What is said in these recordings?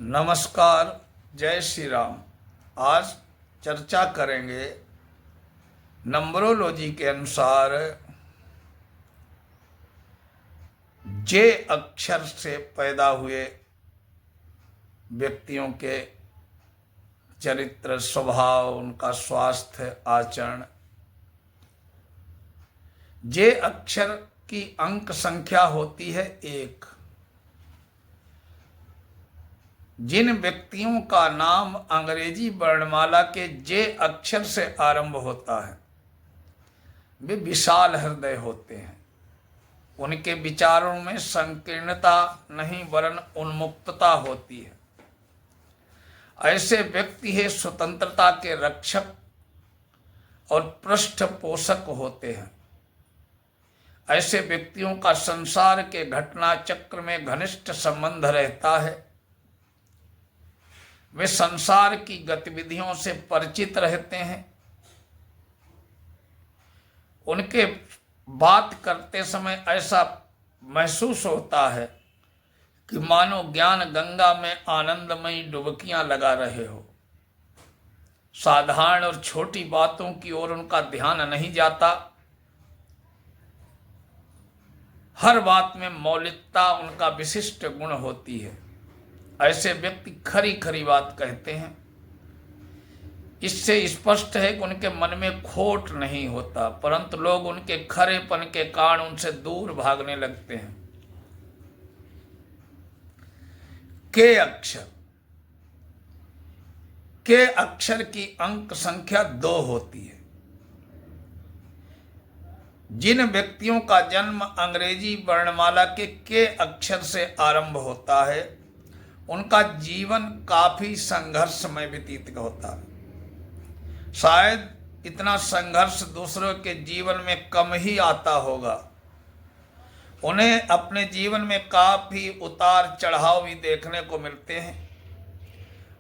नमस्कार, जय श्री राम। आज चर्चा करेंगे नंबरोलॉजी के अनुसार जे अक्षर से पैदा हुए व्यक्तियों के चरित्र, स्वभाव, उनका स्वास्थ्य, आचरण। जे अक्षर की अंक संख्या होती है 1। जिन व्यक्तियों का नाम अंग्रेजी वर्णमाला के जे अक्षर से आरंभ होता है वे विशाल हृदय होते हैं। उनके विचारों में संकीर्णता नहीं वरन उन्मुक्तता होती है। ऐसे व्यक्ति है स्वतंत्रता के रक्षक और पृष्ठपोषक होते हैं। ऐसे व्यक्तियों का संसार के घटना चक्र में घनिष्ठ संबंध रहता है। वे संसार की गतिविधियों से परिचित रहते हैं। उनके बात करते समय ऐसा महसूस होता है कि मानो ज्ञान गंगा में आनंदमयी डुबकियां लगा रहे हो। साधारण और छोटी बातों की ओर उनका ध्यान नहीं जाता। हर बात में मौलिकता उनका विशिष्ट गुण होती है। ऐसे व्यक्ति खरी खरी बात कहते हैं। इससे स्पष्ट है कि उनके मन में खोट नहीं होता, परंतु लोग उनके खरेपन के कारण उनसे दूर भागने लगते हैं। के अक्षर की अंक संख्या 2 होती है। जिन व्यक्तियों का जन्म अंग्रेजी वर्णमाला के अक्षर से आरंभ होता है उनका जीवन काफी संघर्षमय व्यतीत होता है। शायद इतना संघर्ष दूसरों के जीवन में कम ही आता होगा। उन्हें अपने जीवन में काफी उतार चढ़ाव भी देखने को मिलते हैं।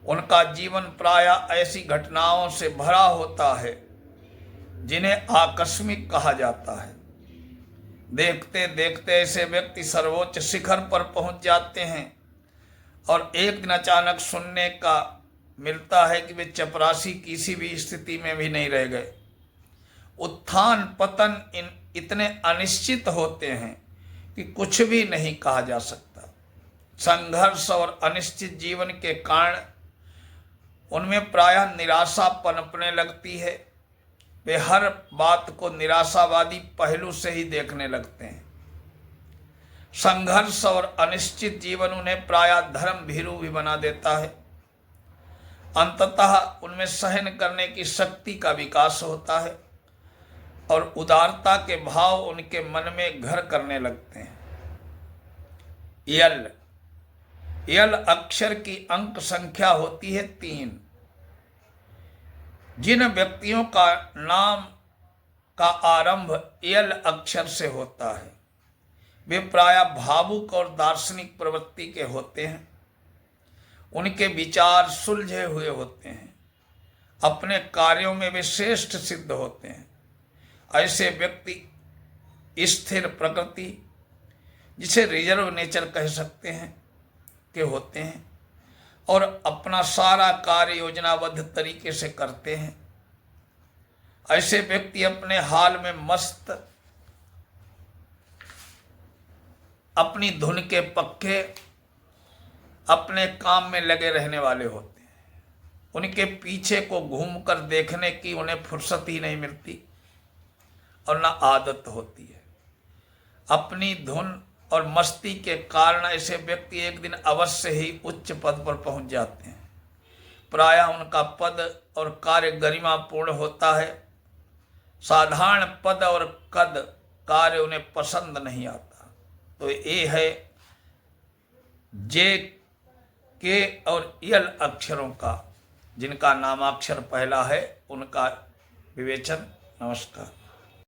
उनका जीवन प्रायः ऐसी घटनाओं से भरा होता है जिन्हें आकस्मिक कहा जाता है। देखते देखते ऐसे व्यक्ति सर्वोच्च शिखर पर पहुंच जाते हैं और एक दिन अचानक सुनने का मिलता है कि वे चपरासी किसी भी स्थिति में भी नहीं रह गए। उत्थान पतन इतने अनिश्चित होते हैं कि कुछ भी नहीं कहा जा सकता। संघर्ष और अनिश्चित जीवन के कारण उनमें प्रायः निराशा पनपने लगती है। वे हर बात को निराशावादी पहलू से ही देखने लगते हैं। संघर्ष और अनिश्चित जीवन उन्हें प्रायः धर्म भीरू भी बना देता है। अंततः उनमें सहन करने की शक्ति का विकास होता है और उदारता के भाव उनके मन में घर करने लगते हैं। यल अक्षर की अंक संख्या होती है 3। जिन व्यक्तियों का नाम का आरंभ यल अक्षर से होता है वे प्रायः भावुक और दार्शनिक प्रवृत्ति के होते हैं। उनके विचार सुलझे हुए होते हैं। अपने कार्यों में वे श्रेष्ठ सिद्ध होते हैं। ऐसे व्यक्ति स्थिर प्रकृति, जिसे रिजर्व नेचर कह सकते हैं, के होते हैं और अपना सारा कार्य योजनाबद्ध तरीके से करते हैं। ऐसे व्यक्ति अपने हाल में मस्त, अपनी धुन के पक्के, अपने काम में लगे रहने वाले होते हैं। उनके पीछे को घूमकर देखने की उन्हें फुर्सत ही नहीं मिलती और न आदत होती है। अपनी धुन और मस्ती के कारण ऐसे व्यक्ति एक दिन अवश्य ही उच्च पद पर पहुंच जाते हैं। प्रायः उनका पद और कार्य गरिमापूर्ण होता है। साधारण पद और कद कार्य उन्हें पसंद नहीं आता। तो ये है जे, के और यल अक्षरों का, जिनका नामाक्षर पहला है, उनका विवेचन। नमस्कार।